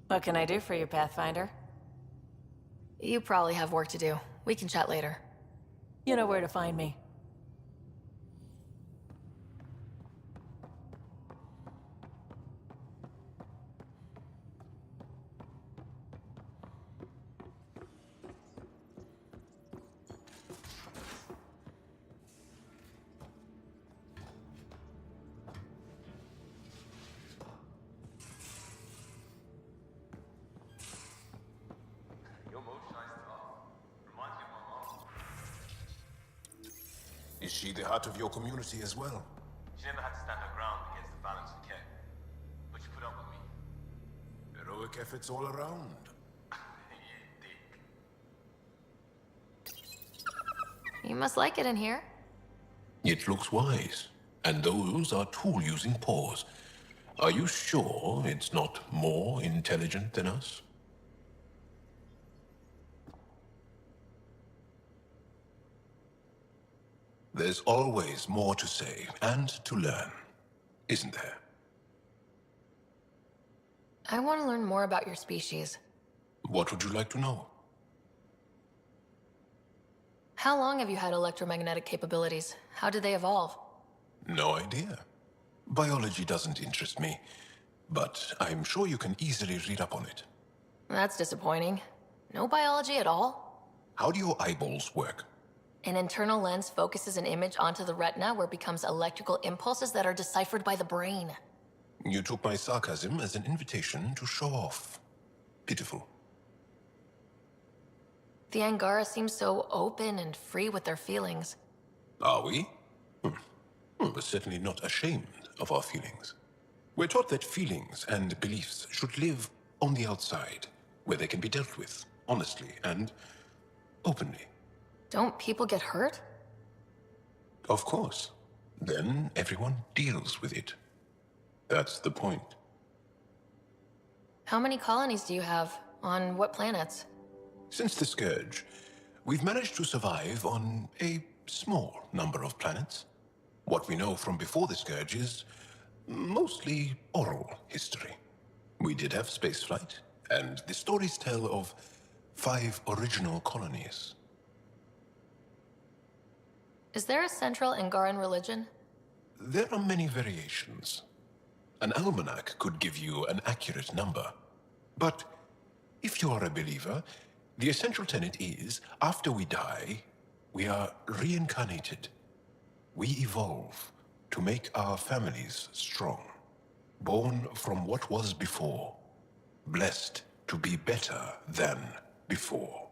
What can I do for you, Pathfinder? You probably have work to do. We can chat later. You know where to find me. Is she the heart of your community as well? She never had to stand her ground against the violence of Ket. But she put up with me. Heroic efforts all around. Yeah, dick. You must like it in here. It looks wise. And those are tool-using paws. Are you sure it's not more intelligent than us? There's always more to say and to learn, isn't there? I want to learn more about your species. What would you like to know? How long have you had electromagnetic capabilities? How did they evolve? No idea. Biology doesn't interest me, but I'm sure you can easily read up on it. That's disappointing. No biology at all? How do your eyeballs work? An internal lens focuses an image onto the retina where it becomes electrical impulses that are deciphered by the brain. You took my sarcasm as an invitation to show off. Pitiful. The Angara seem so open and free with their feelings. Are we? We're certainly not ashamed of our feelings. We're taught that feelings and beliefs should live on the outside, where they can be dealt with, honestly and openly. Don't people get hurt? Of course. Then everyone deals with it. That's the point. How many colonies do you have? On what planets? Since the Scourge, we've managed to survive on a small number of planets. What we know from before the Scourge is mostly oral history. We did have spaceflight, and the stories tell of 5 original colonies. Is there a central Angaran religion? There are many variations. An almanac could give you an accurate number. But if you are a believer, the essential tenet is, after we die, we are reincarnated. We evolve to make our families strong. Born from what was before. Blessed to be better than before.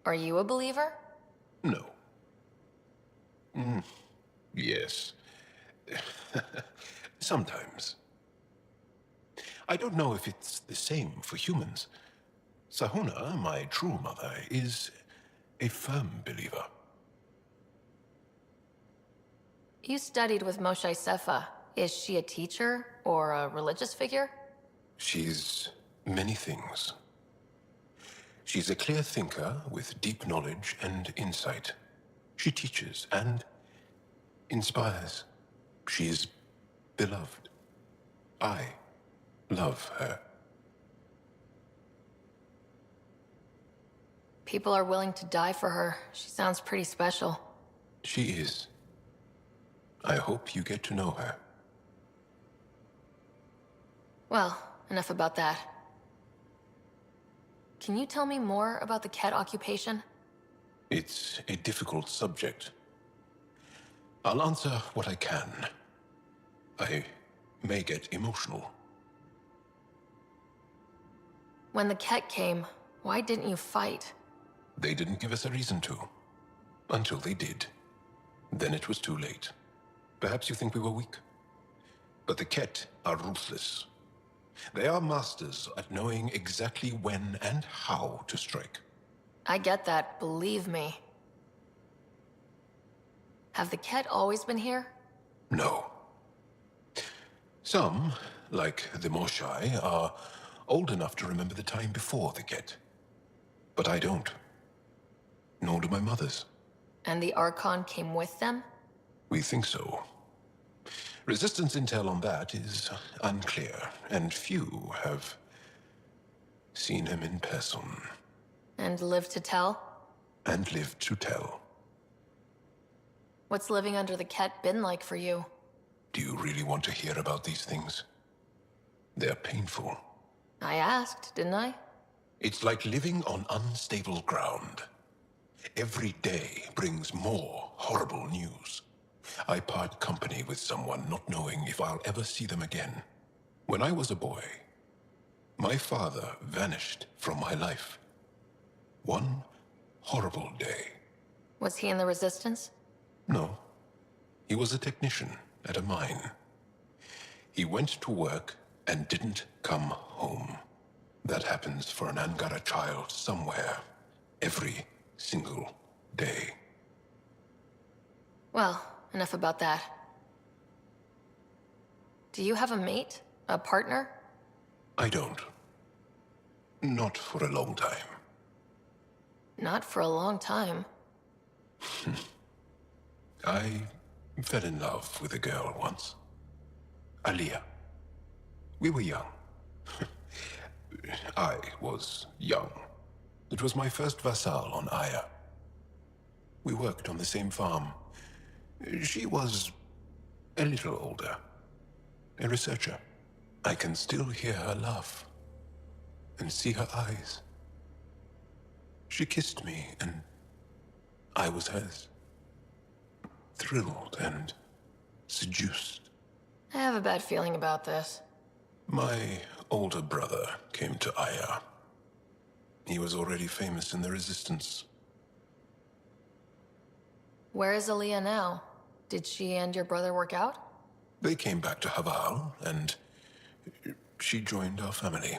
Are you a believer? No. Yes. Sometimes. I don't know if it's the same for humans. Sahuna, my true mother, is a firm believer. You studied with Moshe Sefa. Is she a teacher or a religious figure? She's many things. She's a clear thinker with deep knowledge and insight. She teaches and inspires. She is beloved. I love her. People are willing to die for her. She sounds pretty special. She is. I hope you get to know her. Well, enough about that. Can you tell me more about the Ket occupation? It's a difficult subject. I'll answer what I can. I may get emotional. When the Ket came, why didn't you fight? They didn't give us a reason to. Until they did. Then it was too late. Perhaps you think we were weak. But the Ket are ruthless. They are masters at knowing exactly when and how to strike. I get that, believe me. Have the Ket always been here? No. Some, like the Moshai, are old enough to remember the time before the Ket. But I don't. Nor do my mothers. And the Archon came with them? We think so. Resistance intel on that is unclear, and few have seen him in person, And live to tell? and lived to tell. What's living under the ket been like for you? Do you really want to hear about these things? They're painful. I asked, didn't I? It's like living on unstable ground. Every day brings more horrible news. I part company with someone not knowing if I'll ever see them again. When I was a boy, my father vanished from my life. One horrible day. Was he in the Resistance? No, he was a technician at a mine. He went to work and didn't come home. That happens for an Angara child somewhere, every single day. Well, enough about that. Do you have a mate? A partner? I don't. Not for a long time. Not for a long time. I fell in love with a girl once. Aliyah. We were young. I was young. It was my first vassal on Aya. We worked on the same farm. She was a little older. A researcher. I can still hear her laugh and see her eyes. She kissed me and I was hers. Thrilled and seduced. I have a bad feeling about this. My older brother came to Aya. He was already famous in the Resistance. Where is Aaliyah now? Did she and your brother work out? They came back to Haval, and she joined our family.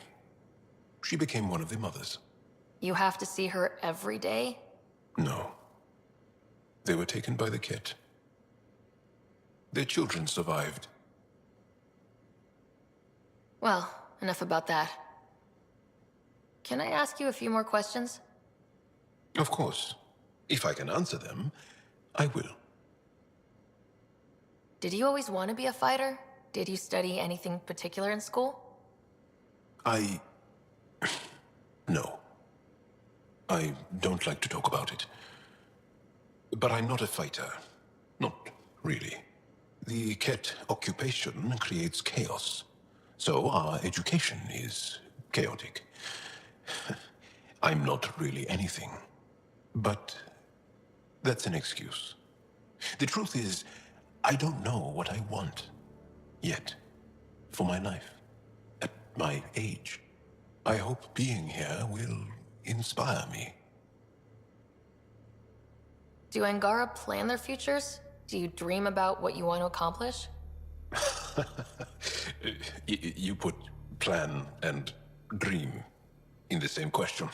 She became one of the mothers. You have to see her every day? No. They were taken by the Ket. Their children survived. Well, enough about that. Can I ask you a few more questions? Of course. If I can answer them, I will. Did you always want to be a fighter? Did you study anything particular in school? No. I don't like to talk about it. But I'm not a fighter. Not really. The Ket occupation creates chaos. So our education is chaotic. I'm not really anything. But that's an excuse. The truth is, I don't know what I want. Yet. For my life. At my age. I hope being here will inspire me. Do Angara plan their futures? Do you dream about what you want to accomplish? You put plan and dream in the same question.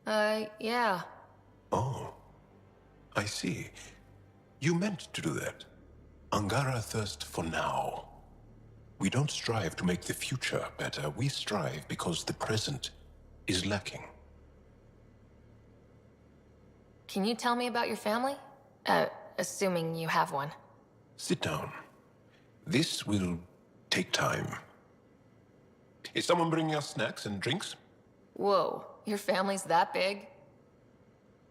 Yeah. Oh, I see. You meant to do that. Angara thirst for now. We don't strive to make the future better. We strive because the present is lacking. Can you tell me about your family? Assuming you have one. Sit down. This will take time. Is someone bringing us snacks and drinks? Whoa, your family's that big?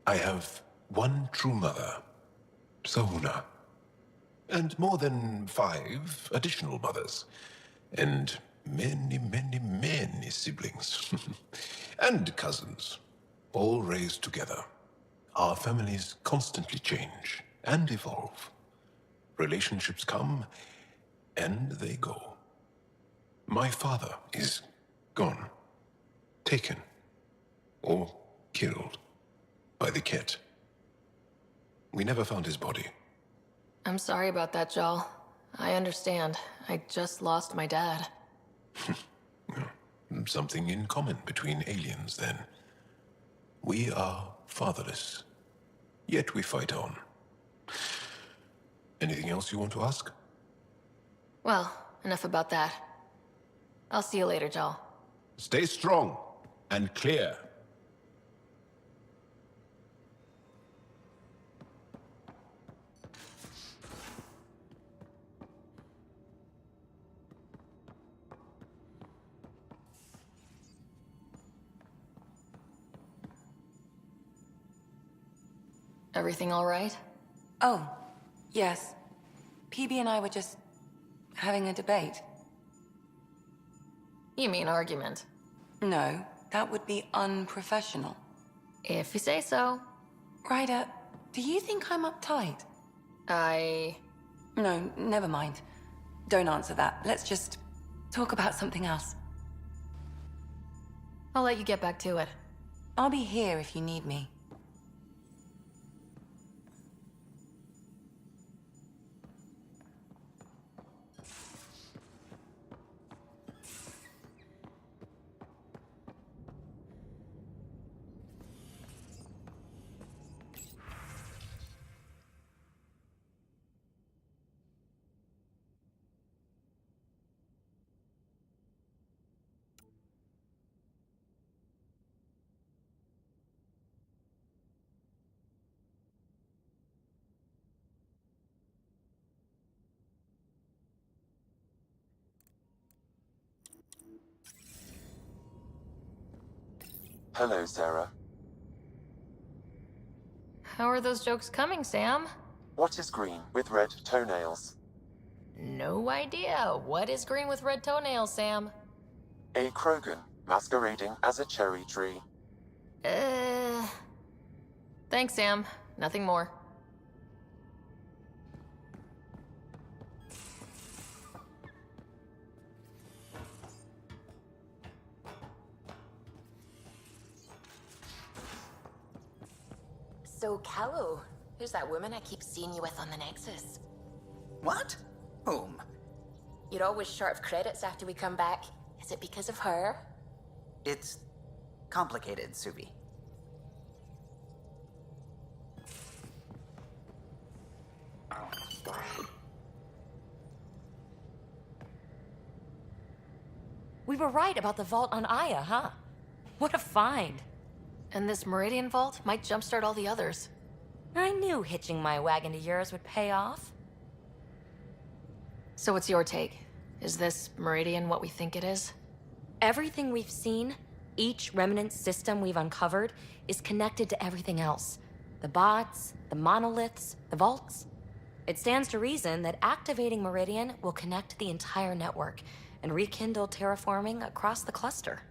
I have one true mother, Sahuna, and more than 5 additional mothers, and many, many, many siblings, and cousins, all raised together. Our families constantly change and evolve. Relationships come and they go. My father is gone, taken, or killed by the Ket. We never found his body. I'm sorry about that, Jaal. I understand. I just lost my dad. Something in common between aliens, then. We are fatherless, yet we fight on. Anything else you want to ask? Well, enough about that. I'll see you later, Jaal. Stay strong and clear. Everything all right? Oh, yes. Peebee and I were just having a debate. You mean argument? No, that would be unprofessional. If you say so. Ryder, do you think I'm uptight? No, never mind. Don't answer that. Let's just talk about something else. I'll let you get back to it. I'll be here if you need me. Hello, Sarah. How are those jokes coming, Sam? What is green with red toenails? No idea. What is green with red toenails, Sam? A Krogan masquerading as a cherry tree. Thanks, Sam. Nothing more. So, Kallo, who's that woman I keep seeing you with on the Nexus? What? Whom? You're always short of credits after we come back. Is it because of her? It's complicated, Suvi. We were right about the vault on Aya, huh? What a find. And this Meridian Vault might jumpstart all the others. I knew hitching my wagon to yours would pay off. So what's your take? Is this Meridian what we think it is? Everything we've seen, each remnant system we've uncovered, is connected to everything else. The bots, the monoliths, the vaults. It stands to reason that activating Meridian will connect the entire network and rekindle terraforming across the cluster.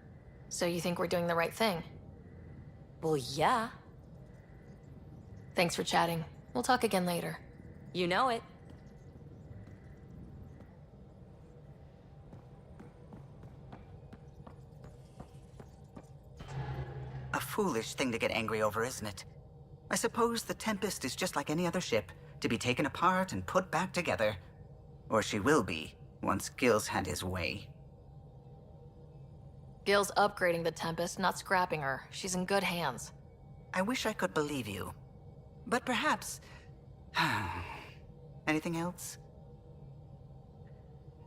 So you think we're doing the right thing? Well, yeah. Thanks for chatting. We'll talk again later. You know it. A foolish thing to get angry over, isn't it? I suppose the Tempest is just like any other ship, to be taken apart and put back together. Or she will be, once Gil's had his way. Gil's upgrading the Tempest, not scrapping her. She's in good hands. I wish I could believe you. But perhaps... Anything else?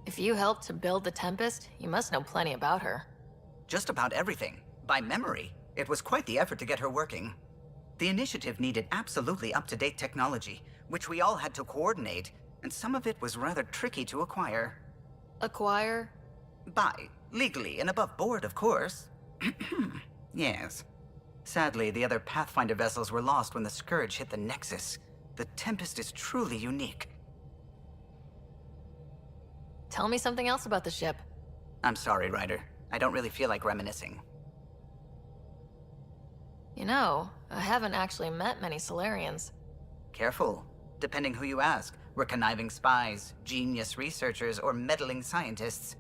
If you helped to build the Tempest, you must know plenty about her. Just about everything. By memory. It was quite the effort to get her working. The initiative needed absolutely up-to-date technology, which we all had to coordinate, and some of it was rather tricky to acquire. Acquire? Buy. Legally and above board, of course. Yes. Sadly, the other Pathfinder vessels were lost when the Scourge hit the Nexus. The Tempest is truly unique. Tell me something else about the ship. I'm sorry, Ryder. I don't really feel like reminiscing. You know, I haven't actually met many Solarians. Careful. Depending who you ask, we're conniving spies, genius researchers, or meddling scientists.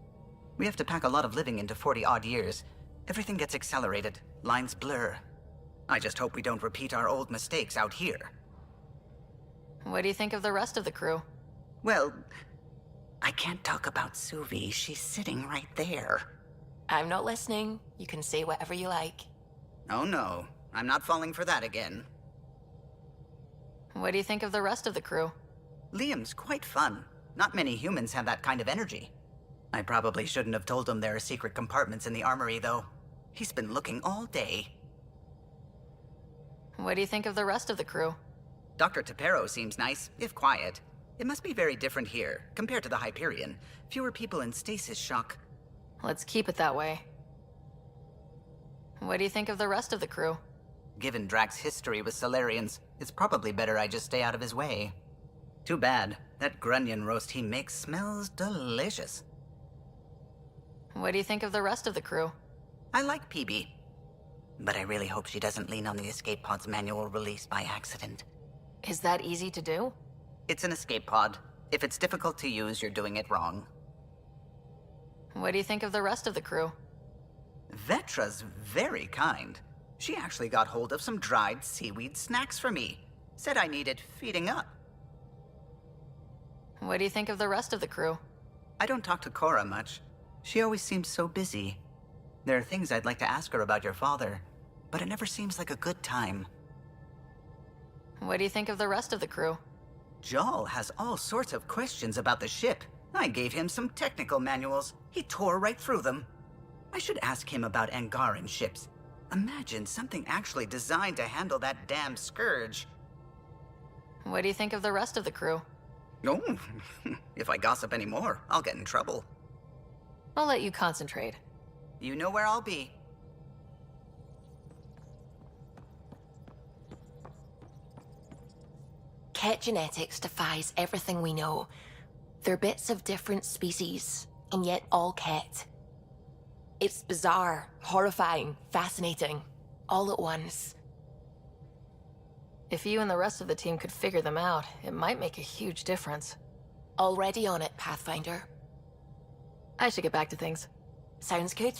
We have to pack a lot of living into 40-odd years. Everything gets accelerated. Lines blur. I just hope we don't repeat our old mistakes out here. What do you think of the rest of the crew? Well, I can't talk about Suvi. She's sitting right there. I'm not listening. You can say whatever you like. Oh no, I'm not falling for that again. What do you think of the rest of the crew? Liam's quite fun. Not many humans have that kind of energy. I probably shouldn't have told him there are secret compartments in the armory, though. He's been looking all day. What do you think of the rest of the crew? Dr. Tapero seems nice, if quiet. It must be very different here, compared to the Hyperion. Fewer people in stasis shock. Let's keep it that way. What do you think of the rest of the crew? Given Drax's history with Solarians, it's probably better I just stay out of his way. Too bad. That grunion roast he makes smells delicious. What do you think of the rest of the crew? I like Peebee. But I really hope she doesn't lean on the escape pod's manual release by accident. Is that easy to do? It's an escape pod. If it's difficult to use, you're doing it wrong. What do you think of the rest of the crew? Vetra's very kind. She actually got hold of some dried seaweed snacks for me. Said I needed feeding up. What do you think of the rest of the crew? I don't talk to Cora much. She always seems so busy. There are things I'd like to ask her about your father, but it never seems like a good time. What do you think of the rest of the crew? Jaal has all sorts of questions about the ship. I gave him some technical manuals. He tore right through them. I should ask him about Angaran ships. Imagine something actually designed to handle that damn scourge. What do you think of the rest of the crew? Oh, if I gossip anymore, I'll get in trouble. I'll let you concentrate. You know where I'll be. Ket genetics defies everything we know. They're bits of different species, and yet all Ket. It's bizarre, horrifying, fascinating, all at once. If you and the rest of the team could figure them out, it might make a huge difference. Already on it, Pathfinder. I should get back to things. Sounds good.